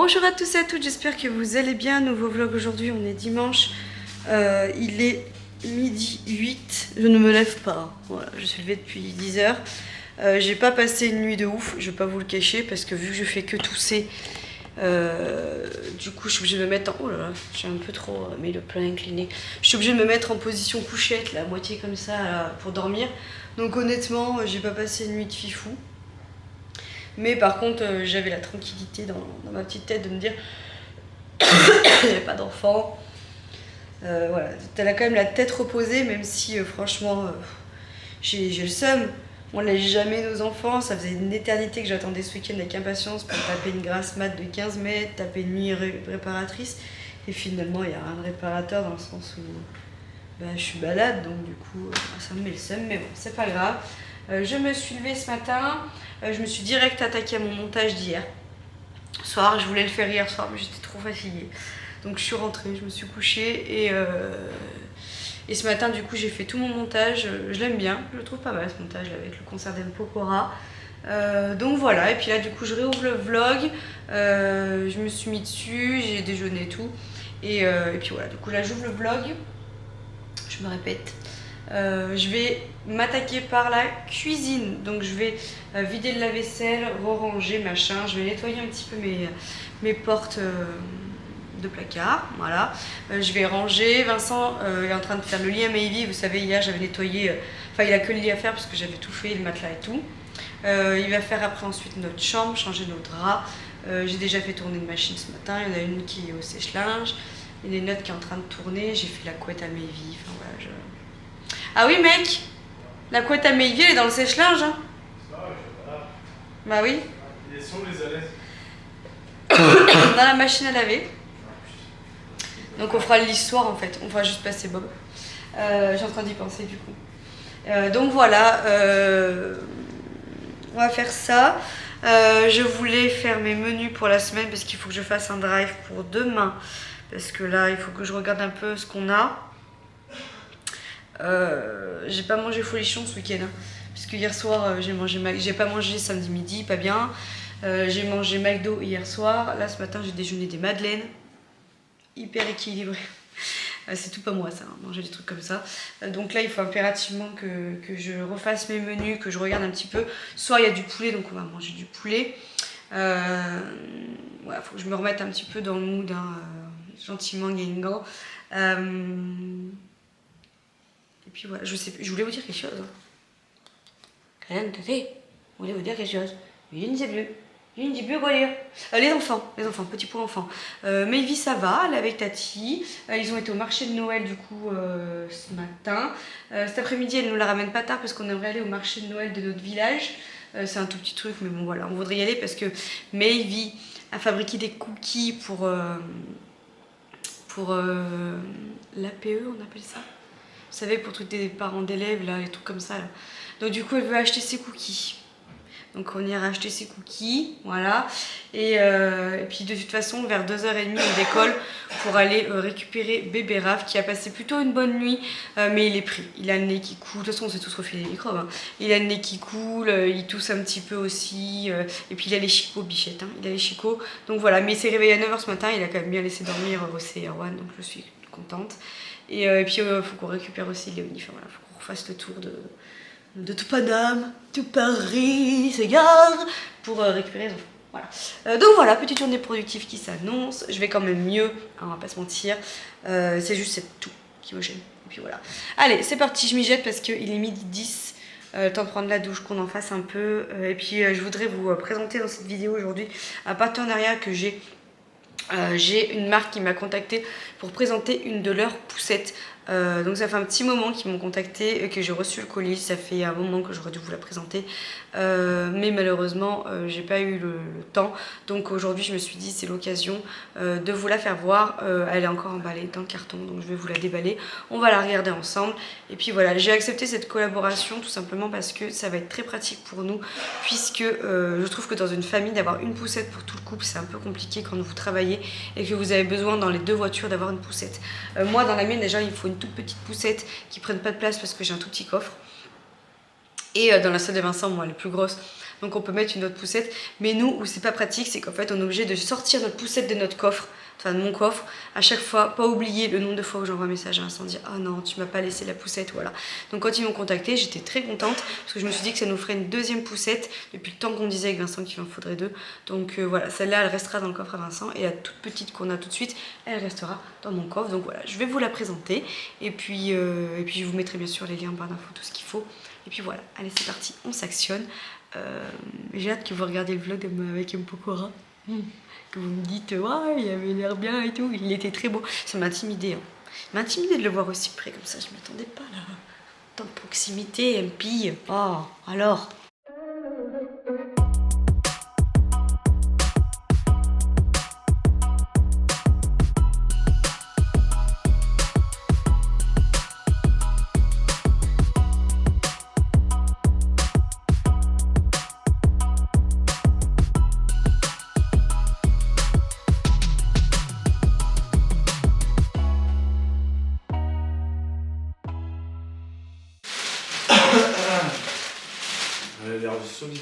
Bonjour à tous et à toutes, j'espère que vous allez bien. Nouveau vlog aujourd'hui, on est dimanche. Il est midi 8, je ne me lève pas. Voilà, je suis levée depuis 10 h. J'ai pas passé une nuit de ouf, je vais pas vous le cacher, parce que vu que je fais que tousser, du coup je suis obligée de me mettre en... Oh là là, j'ai un peu trop mis le plein incliné. Je suis obligée de me mettre en position couchette, la moitié comme ça, là, pour dormir. Donc honnêtement, j'ai pas passé une nuit de fifou. Mais par contre, j'avais la tranquillité dans ma petite tête de me dire il n'y avait pas d'enfant. Voilà, t'as quand même la tête reposée, même si franchement, j'ai le seum. On ne laisse jamais nos enfants. Ça faisait une éternité que j'attendais ce week-end avec impatience pour taper une grasse mat de 15 mètres, taper une nuit réparatrice. Et finalement, il n'y a rien de réparateur dans le sens où je suis balade, donc du coup, ça me met le seum. Mais bon, c'est pas grave. Je me suis levée ce matin. Je me suis direct attaquée à mon montage d'hier soir. Je voulais le faire hier soir, mais j'étais trop fatiguée. Donc je suis rentrée, je me suis couchée et ce matin du coup j'ai fait tout mon montage. Je l'aime bien, je le trouve pas mal ce montage là, avec le concert d'Empokora. Donc voilà, et puis là du coup je réouvre le vlog. Je me suis mis dessus, j'ai déjeuné et tout. Et puis voilà, du coup là j'ouvre le vlog. Je me répète. Je vais m'attaquer par la cuisine, donc je vais vider le lave-vaisselle, ranger machin, je vais nettoyer un petit peu mes portes de placard, voilà. Je vais ranger, Vincent est en train de faire le lit à Mayvi, vous savez hier j'avais nettoyé, enfin il a que le lit à faire parce que j'avais tout fait, le matelas et tout. Il va faire après ensuite notre chambre, changer nos draps. J'ai déjà fait tourner une machine ce matin, il y en a une qui est au sèche-linge, il y en a une autre qui est en train de tourner, j'ai fait la couette à Mayvi, enfin voilà, Ah oui mec, la couette à Mayvi elle est dans le sèche-linge hein. Ça, je sais pas. Bah oui. Ils sont les allées. Dans la machine à laver. Donc on fera l'histoire en fait, on fera juste passer Bob. J'ai en train d'y penser du coup. Donc voilà, on va faire ça. Je voulais faire mes menus pour la semaine parce qu'il faut que je fasse un drive pour demain. Parce que là, il faut que je regarde un peu ce qu'on a. J'ai pas mangé folichon ce week-end. Hein, parce que hier soir, j'ai pas mangé samedi midi, pas bien. J'ai mangé McDo hier soir. Là, ce matin, j'ai déjeuné des madeleines. Hyper équilibré. C'est tout pas moi ça, hein, manger des trucs comme ça. Donc là il faut impérativement que je refasse mes menus, que je regarde un petit peu. Soit il y a du poulet, donc on va manger du poulet. Voilà, faut que je me remette un petit peu dans le mood, hein, gentiment Guingamp. Et puis voilà, je voulais vous dire quelque chose. Rien de tâter. Je voulais vous dire quelque chose. Mais je ne sais plus. Je ne dis plus quoi dire. Les enfants, petit point enfant. Mayvi ça va, elle est avec Tati. Ils ont été au marché de Noël du coup ce matin. Cet après-midi elle nous la ramène pas tard parce qu'on aimerait aller au marché de Noël de notre village. C'est un tout petit truc mais bon voilà, on voudrait y aller parce que Mayvi a fabriqué des cookies pour l'APE on appelle ça. Vous savez pour trucs des parents d'élèves là, les trucs comme ça là. Donc du coup elle veut acheter ses cookies. Donc on ira acheter ses cookies, voilà. Et puis de toute façon, vers 2h30, on décolle pour aller récupérer bébé Raph qui a passé plutôt une bonne nuit, mais il est pris. Il a le nez qui coule, de toute façon on s'est tous refilé les microbes. Hein. Il a le nez qui coule, il tousse un petit peu aussi, et puis il a les chicots, Bichette, hein. Il a les chicots. Donc voilà, mais il s'est réveillé à 9h ce matin, il a quand même bien laissé dormir au CR1, donc je suis contente. Et puis il faut qu'on récupère aussi Léonie, enfin voilà, il faut qu'on refasse le tour de tout Paname, tout Paris, c'est gare, pour récupérer les enfants. Voilà. Donc voilà, petite journée productive qui s'annonce. Je vais quand même mieux, hein, on va pas se mentir. C'est juste c'est tout qui me gêne. Et puis voilà. Allez, c'est parti, je m'y jette parce qu'il est midi 10. Temps de prendre la douche, qu'on en fasse un peu. Et puis je voudrais vous présenter dans cette vidéo aujourd'hui un partenariat que j'ai. J'ai une marque qui m'a contacté pour présenter une de leurs poussettes. Donc ça fait un petit moment qu'ils m'ont contacté, que j'ai reçu le colis, ça fait un moment que j'aurais dû vous la présenter, mais malheureusement j'ai pas eu le temps, donc aujourd'hui je me suis dit c'est l'occasion de vous la faire voir. Elle est encore emballée dans le carton, donc je vais vous la déballer, on va la regarder ensemble. Et puis voilà, j'ai accepté cette collaboration tout simplement parce que ça va être très pratique pour nous, puisque je trouve que dans une famille d'avoir une poussette pour tout le couple c'est un peu compliqué quand vous travaillez et que vous avez besoin dans les deux voitures d'avoir une poussette. Moi dans la mienne déjà il faut une toute petite poussette qui prenne pas de place parce que j'ai un tout petit coffre. Et dans la salle de Vincent, moi elle est plus grosse donc on peut mettre une autre poussette. Mais nous, où c'est pas pratique, c'est qu'en fait on est obligé de sortir notre poussette de notre coffre, enfin de mon coffre, à chaque fois, pas oublier le nombre de fois où j'envoie un message à Vincent, dire ah non, tu m'as pas laissé la poussette, voilà. Donc quand ils m'ont contacté, j'étais très contente parce que je me suis dit que ça nous ferait une deuxième poussette depuis le temps qu'on disait avec Vincent qu'il en faudrait deux. Donc voilà, celle-là elle restera dans le coffre à Vincent et la toute petite qu'on a tout de suite, elle restera dans mon coffre. Donc voilà, je vais vous la présenter et puis je vous mettrai bien sûr les liens en barre d'infos, tout ce qu'il faut. Et puis voilà, allez c'est parti, on s'actionne. J'ai hâte que vous regardiez le vlog avec Mpokora. Que vous me dites, ouais, il avait l'air bien et tout, il était très beau. Ça m'a intimidé. Hein. Ça m'a intimidé de le voir aussi près comme ça, je m'attendais pas là. Tant de proximité, MP. Oh, alors. Elle a l'air solide.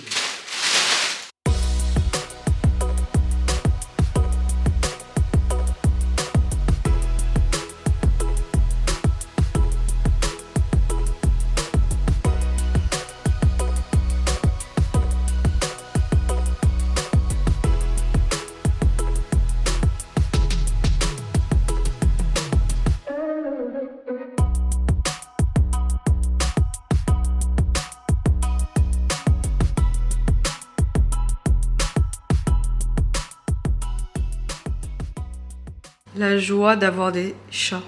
La joie d'avoir des chats.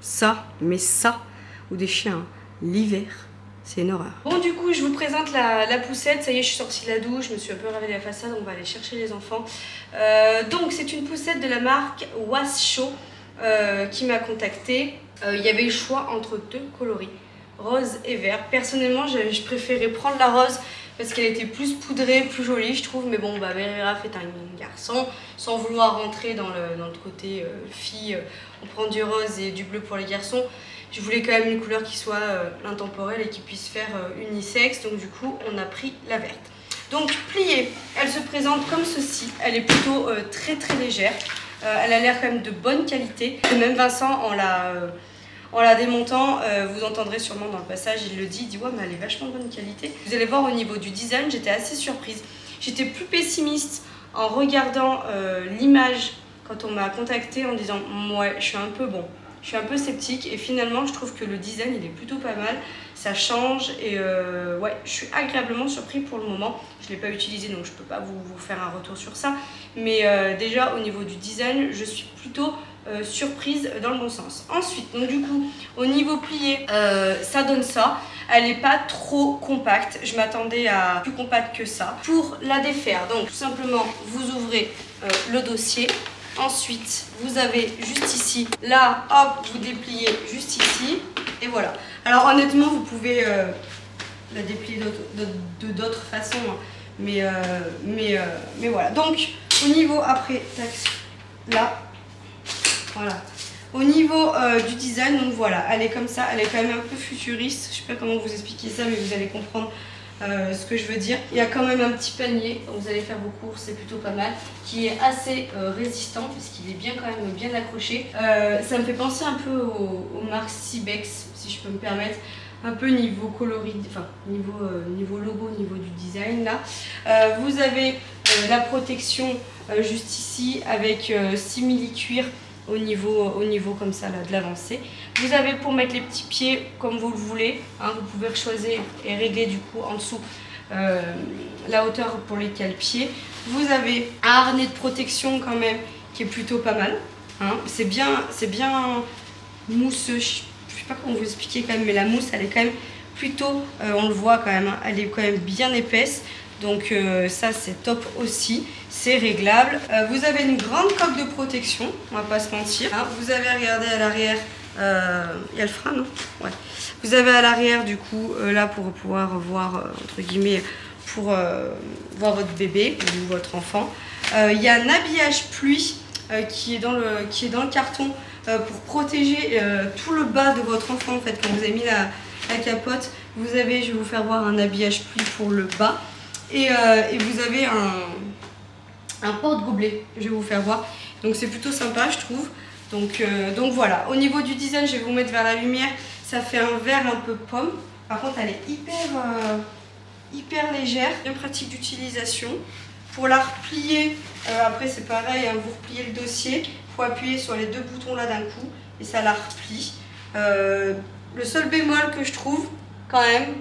Ça, mais ça, ou des chiens, hein. L'hiver, c'est une horreur. Bon, du coup, je vous présente la poussette. Ça y est, je suis sortie de la douche, je me suis un peu ravé la façade, on va aller chercher les enfants. Donc, c'est une poussette de la marque Washoe qui m'a contactée. Il y avait le choix entre deux coloris, rose et vert. Personnellement, je préférais prendre la rose parce qu'elle était plus poudrée, plus jolie, je trouve. Mais bon, Verira fait un garçon. Sans vouloir rentrer dans le côté fille, on prend du rose et du bleu pour les garçons. Je voulais quand même une couleur qui soit intemporelle et qui puisse faire unisexe. Donc du coup, on a pris la verte. Donc pliée, elle se présente comme ceci. Elle est plutôt très très légère. Elle a l'air quand même de bonne qualité. Et même Vincent, en la démontant, vous entendrez sûrement dans le passage, il le dit, il dit ouais mais elle est vachement de bonne qualité. Vous allez voir au niveau du design, j'étais assez surprise. J'étais plus pessimiste en regardant l'image quand on m'a contacté en disant ouais je suis un peu sceptique et finalement je trouve que le design il est plutôt pas mal, ça change et ouais je suis agréablement surpris pour le moment. Je ne l'ai pas utilisé donc je peux pas vous faire un retour sur ça, mais déjà au niveau du design je suis plutôt surprise dans le bon sens. Ensuite, donc du coup, au niveau plié, ça donne ça. Elle n'est pas trop compacte. Je m'attendais à plus compacte que ça. Pour la défaire, donc tout simplement, vous ouvrez le dossier. Ensuite, vous avez juste ici, là, hop, vous dépliez juste ici. Et voilà. Alors honnêtement, vous pouvez la déplier de d'autres façons. Hein. Mais voilà. Donc, au niveau après, tac, là. Voilà. Au niveau du design, donc voilà, elle est comme ça, elle est quand même un peu futuriste. Je sais pas comment vous expliquer ça, mais vous allez comprendre ce que je veux dire. Il y a quand même un petit panier, donc vous allez faire vos courses, c'est plutôt pas mal, qui est assez résistant puisqu'il est bien quand même bien accroché. Ça me fait penser un peu aux marques Cybex, si je peux me permettre. Un peu niveau coloris, enfin niveau logo, niveau du design là. Vous avez la protection juste ici avec simili-cuir. Au niveau comme ça là, de l'avancée. Vous avez pour mettre les petits pieds comme vous le voulez, hein, vous pouvez choisir et régler du coup en dessous la hauteur pour les cale-pieds. Vous avez un harnais de protection quand même qui est plutôt pas mal. Hein. C'est bien mousseux, je sais pas comment vous expliquer quand même, mais la mousse elle est quand même plutôt, on le voit quand même, hein, elle est quand même bien épaisse. Donc ça c'est top aussi, c'est réglable. Vous avez une grande coque de protection, on va pas se mentir. Hein, vous avez regardé à l'arrière, il y a le frein non? Ouais. Vous avez à l'arrière du coup là pour pouvoir voir entre guillemets, pour voir votre bébé ou votre enfant. Il y a un habillage pluie qui est dans le carton pour protéger tout le bas de votre enfant en fait. Quand vous avez mis la capote, vous avez, je vais vous faire voir un habillage pluie pour le bas. Et vous avez un porte-gobelet, je vais vous faire voir. Donc c'est plutôt sympa, je trouve. Donc voilà, au niveau du design, je vais vous mettre vers la lumière. Ça fait un vert un peu pomme. Par contre, elle est hyper légère, bien pratique d'utilisation. Pour la replier, après c'est pareil, hein, vous repliez le dossier. Il faut appuyer sur les deux boutons là d'un coup et ça la replie. Le seul bémol que je trouve, quand même,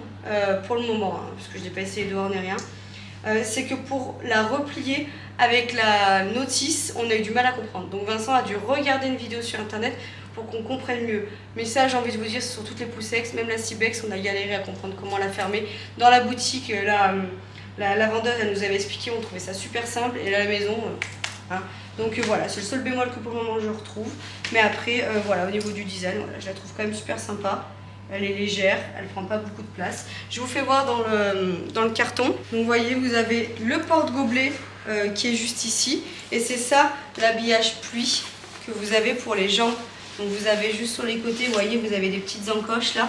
pour le moment, hein, parce que je n'ai pas essayé dehors ni rien, c'est que pour la replier avec la notice, on a eu du mal à comprendre. Donc Vincent a dû regarder une vidéo sur internet pour qu'on comprenne mieux. Mais ça, j'ai envie de vous dire, c'est sur toutes les poussex, même la Cibex, on a galéré à comprendre comment la fermer. Dans la boutique, la vendeuse, elle nous avait expliqué, on trouvait ça super simple, et là, à la maison, hein. Donc voilà, c'est le seul bémol que pour le moment je retrouve. Mais après, voilà, au niveau du design, voilà, je la trouve quand même super sympa. Elle est légère, elle prend pas beaucoup de place. Je vous fais voir dans le carton. Donc vous voyez, vous avez le porte-gobelet qui est juste ici. Et c'est ça, l'habillage pluie que vous avez pour les jambes. Donc vous avez juste sur les côtés, vous voyez, vous avez des petites encoches là.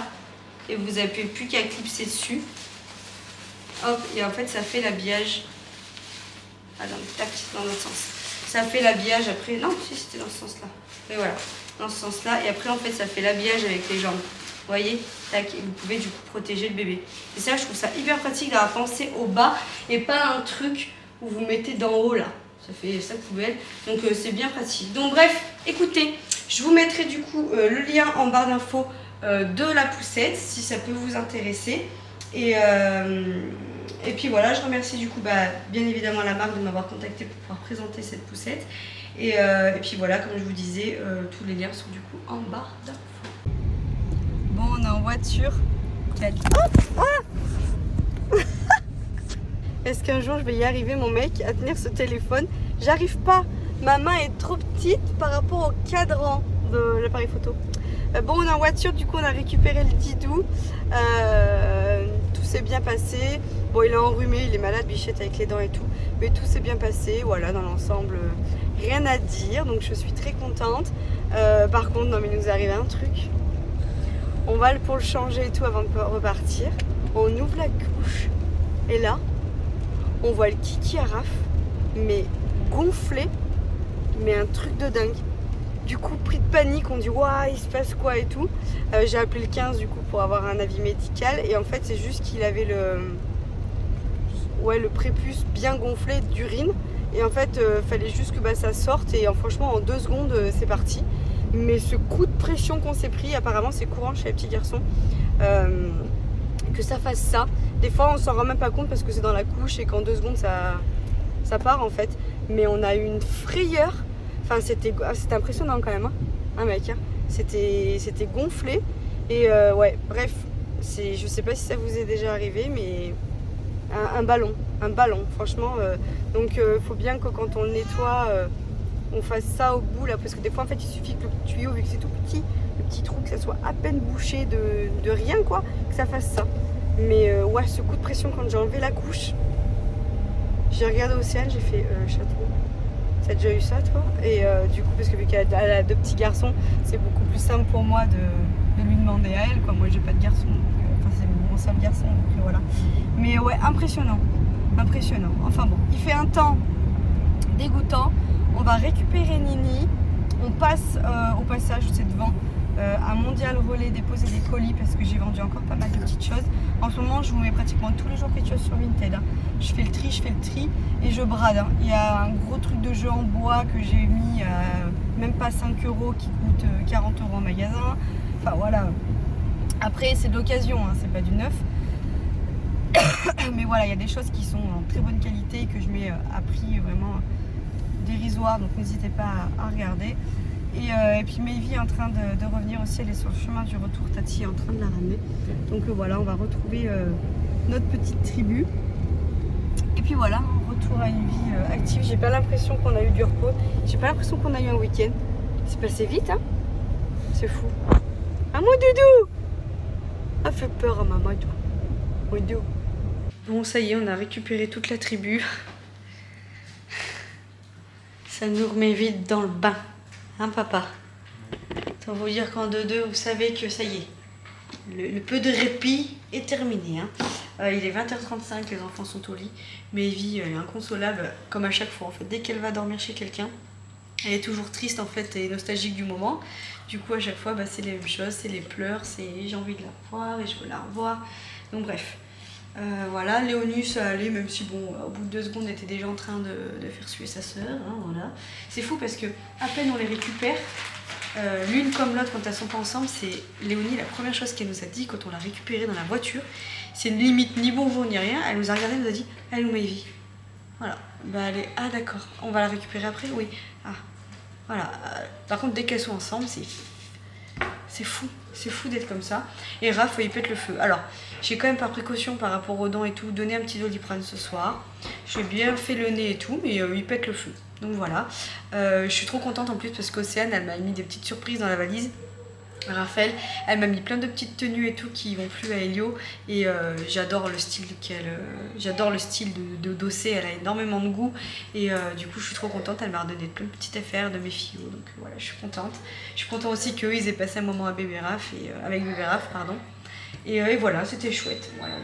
Et vous n'avez plus qu'à clipser dessus. Hop, et en fait ça fait l'habillage. Ah non, tac, dans l'autre sens. Ça fait l'habillage après. Non, si c'était dans ce sens-là. Mais voilà, dans ce sens-là. Et après, en fait, ça fait l'habillage avec les jambes. Vous voyez, tac, et vous pouvez du coup protéger le bébé. Et ça, je trouve ça hyper pratique d'avoir pensé au bas et pas un truc où vous mettez d'en haut là. Ça fait ça poubelle. Donc c'est bien pratique. Donc bref, écoutez, je vous mettrai du coup le lien en barre d'infos de la poussette si ça peut vous intéresser. Et puis voilà, je remercie du coup bien évidemment la marque de m'avoir contacté pour pouvoir présenter cette poussette. Et puis voilà, comme je vous disais, tous les liens sont du coup en barre d'infos. Bon, on est en voiture. Est-ce qu'un jour je vais y arriver, mon mec, à tenir ce téléphone? J'arrive pas. Ma main est trop petite par rapport au cadran de l'appareil photo. Bon, on est en voiture, du coup on a récupéré le Didou. Tout s'est bien passé. Bon, il est enrhumé, il est malade, bichette avec les dents et tout. Mais tout s'est bien passé. Voilà, dans l'ensemble, rien à dire. Donc je suis très contente. Par contre, non mais il nous arrive un truc. On va pour le changer et tout avant de repartir. On ouvre la couche. Et là, on voit le kiki Araf, mais gonflé. Mais un truc de dingue. Du coup, pris de panique, on dit waouh, il se passe quoi et tout. J'ai appelé le 15 du coup pour avoir un avis médical. Et en fait, c'est juste qu'il avait le prépuce bien gonflé d'urine. Et en fait, fallait juste que ça sorte. Et franchement, en 2 secondes, c'est parti. Mais ce coup de pression qu'on s'est pris, apparemment, c'est courant chez les petits garçons. Que ça fasse ça. Des fois, on s'en rend même pas compte parce que c'est dans la couche et qu'en 2 secondes, ça part en fait. Mais on a eu une frayeur. Enfin, c'était impressionnant quand même, hein, mec. Hein. C'était gonflé. Et ouais, bref, je sais pas si ça vous est déjà arrivé, mais un ballon, franchement. Donc, faut bien que quand on le nettoie, on fasse ça au bout là, parce que des fois, en fait, il suffit que le tuyau, vu que c'est tout petit, le petit trou, que ça soit à peine bouché de rien, quoi, que ça fasse ça. Mais ouais, ce coup de pression quand j'ai enlevé la couche, j'ai regardé Océane, j'ai fait chaton. T'as déjà eu ça toi? Et du coup, parce que vu qu'elle a 2 petits garçons, c'est beaucoup plus simple pour moi de lui demander à elle, quoi. Moi j'ai pas de garçon, donc c'est mon seul garçon, donc voilà. Mais ouais, impressionnant. Enfin bon, il fait un temps dégoûtant. On va récupérer Nini. On passe au passage, c'est devant un Mondial Relais, déposer des colis parce que j'ai vendu encore pas mal de petites choses. En ce moment, je vous mets pratiquement tous les jours quelque chose sur Vinted. Hein. Je fais le tri et je brade. Hein. Il y a un gros truc de jeu en bois que j'ai mis à même pas 5 € qui coûte 40 € en magasin. Enfin voilà. Après, c'est de l'occasion, hein, c'est pas du neuf. Mais voilà, il y a des choses qui sont en très bonne qualité et que je mets à prix vraiment dérisoire. Donc n'hésitez pas à regarder. Et puis Maevie est en train de revenir aussi, elle est sur le chemin du retour, Tati est en train de la ramener. Donc voilà, on va retrouver notre petite tribu. Et puis voilà, retour à une vie active. J'ai pas l'impression qu'on a eu du repos, j'ai pas l'impression qu'on a eu un week-end. C'est passé vite, hein. C'est fou. Ah mon doudou, a fait peur à Mamadou. Mon doudou. Bon, ça y est, on a récupéré toute la tribu. Ça nous remet vite dans le bain. Hein, papa? Autant vous dire qu'en 2-2, vous savez que ça y est. Le peu de répit est terminé. Hein. Il est 20h35, les enfants sont au lit. Mais Evie, elle est inconsolable, comme à chaque fois en fait. Dès qu'elle va dormir chez quelqu'un, elle est toujours triste en fait et nostalgique du moment. Du coup à chaque fois c'est les mêmes choses, c'est les pleurs, c'est j'ai envie de la revoir et je veux la revoir. Donc bref. Voilà, Léonie ça allait, même si bon, au bout de 2 secondes, elle était déjà en train de faire suer sa sœur. Hein, voilà. C'est fou parce que à peine on les récupère, l'une comme l'autre quand elles sont pas ensemble, c'est Léonie, la première chose qu'elle nous a dit quand on l'a récupérée dans la voiture, c'est une limite ni bonjour ni rien. Elle nous a regardé, elle nous a dit elle est où Evie? Voilà, bah elle est ah d'accord, on va la récupérer après, oui. Ah voilà. Par contre dès qu'elles sont ensemble, c'est fou d'être comme ça. Et Raph, il pète le feu. Alors, j'ai quand même par précaution par rapport aux dents et tout, donné un petit Doliprane ce soir. J'ai bien fait le nez et tout, mais il pète le feu. Donc voilà. Je suis trop contente en plus parce qu'Océane, elle m'a mis des petites surprises dans la valise. Raphaël, elle m'a mis plein de petites tenues et tout qui vont plus à Elio et j'adore le style d'Océ, elle a énormément de goût et du coup je suis trop contente, elle m'a redonné plein de petites affaires de mes filles, donc voilà, je suis contente. Je suis contente aussi qu'eux ils aient passé un moment à bébé Raph avec bébé Raph, pardon. Et voilà, c'était chouette. Voilà,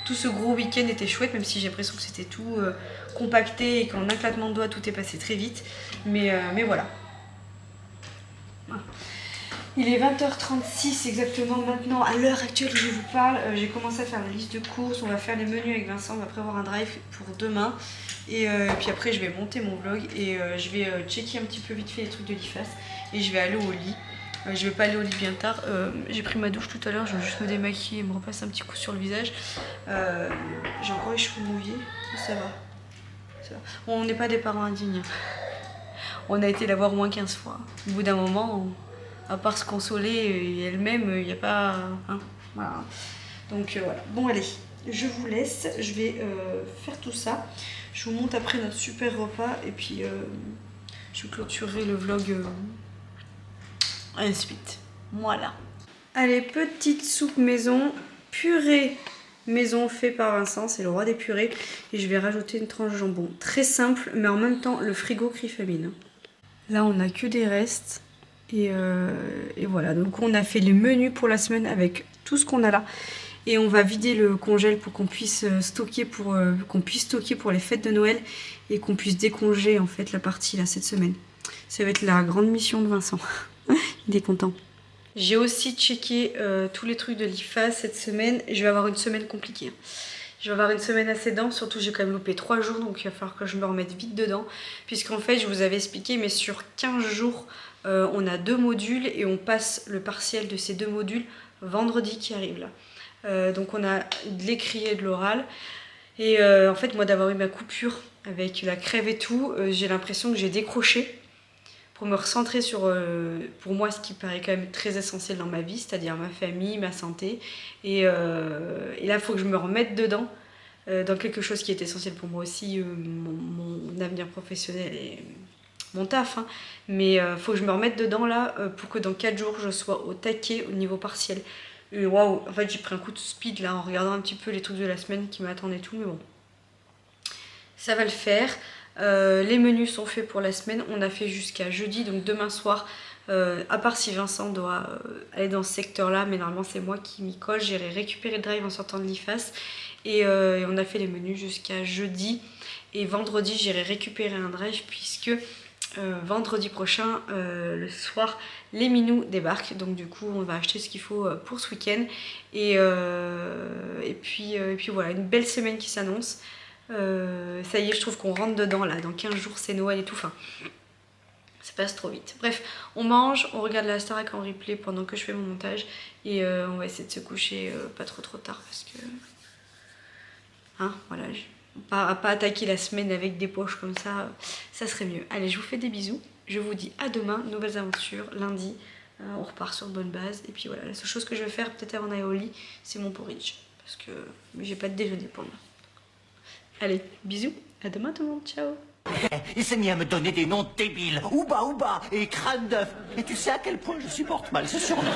tout ce gros week-end était chouette, même si j'ai l'impression que c'était tout compacté et qu'en un claquement de doigts tout est passé très vite, mais voilà. Il est 20h36 exactement maintenant, à l'heure actuelle où je vous parle. J'ai commencé à faire la liste de courses, on va faire les menus avec Vincent, on va prévoir un drive pour demain. Et puis après je vais monter mon vlog et je vais checker un petit peu vite fait les trucs de l'IFAS. Et je vais aller au lit. Je vais pas aller au lit bien tard. J'ai pris ma douche tout à l'heure, je vais juste me démaquiller et me repasser un petit coup sur le visage. J'ai encore les cheveux mouillés, ça va. Ça va. Bon, on n'est pas des parents indignes. On a été la voir au moins 15 fois. Au bout d'un moment, à part se consoler elle-même, il n'y a pas... Hein, voilà. Donc voilà. Bon allez, je vous laisse. Je vais faire tout ça. Je vous montre après notre super repas. Et puis je clôturerai le vlog ensuite. Voilà. Allez, petite soupe maison. Purée maison fait par Vincent. C'est le roi des purées. Et je vais rajouter une tranche de jambon. Très simple, mais en même temps, le frigo crie famine. Là, on n'a que des restes. Et voilà, donc on a fait les menus pour la semaine avec tout ce qu'on a là. Et on va vider le congèle pour qu'on puisse stocker pour les fêtes de Noël. Et qu'on puisse décongeler en fait la partie là cette semaine. Ça va être la grande mission de Vincent. Il est content. J'ai aussi checké tous les trucs de l'IFAS cette semaine. Je vais avoir une semaine compliquée. Je vais avoir une semaine assez dense, surtout j'ai quand même loupé 3 jours. Donc il va falloir que je me remette vite dedans. Puisqu'en fait je vous avais expliqué, mais sur 15 jours... on a 2 modules et on passe le partiel de ces 2 modules vendredi qui arrive là. Donc on a de l'écrit et de l'oral. Et en fait moi d'avoir eu ma coupure avec la crève et tout, j'ai l'impression que j'ai décroché pour me recentrer sur pour moi ce qui paraît quand même très essentiel dans ma vie, c'est-à-dire ma famille, ma santé. Et là il faut que je me remette dedans. Dans quelque chose qui est essentiel pour moi aussi, mon avenir professionnel et mon taf, hein. Mais faut que je me remette dedans là pour que dans 4 jours je sois au taquet au niveau partiel. Waouh, en fait j'ai pris un coup de speed là en regardant un petit peu les trucs de la semaine qui m'attendent et tout, mais bon, ça va le faire. Les menus sont faits pour la semaine, on a fait jusqu'à jeudi, donc demain soir, à part si Vincent doit aller dans ce secteur là, mais normalement c'est moi qui m'y colle, j'irai récupérer le drive en sortant de l'IFAS. Et on a fait les menus jusqu'à jeudi, et vendredi j'irai récupérer un drive puisque vendredi prochain, le soir, les minous débarquent. Donc du coup, on va acheter ce qu'il faut pour ce week-end. Et puis voilà, une belle semaine qui s'annonce. Ça y est, je trouve qu'on rentre dedans là. Dans 15 jours, c'est Noël et tout. Enfin, ça passe trop vite. Bref, on mange, on regarde la Starac en replay pendant que je fais mon montage. Et on va essayer de se coucher pas trop tard parce que... Hein, voilà, pas attaquer la semaine avec des poches comme ça serait mieux. Allez, je vous fais des bisous. Je vous dis à demain, nouvelles aventures, lundi. On repart sur de bonnes bases. Et puis voilà, la seule chose que je vais faire peut-être avant d'aller au lit, c'est mon porridge. Parce que j'ai pas de déjeuner pour moi. Allez, bisous, à demain tout le monde, ciao. Il s'est mis à me donner des noms débiles. Ouba Ouba et crâne d'œuf. Et tu sais à quel point je supporte mal ce surnom.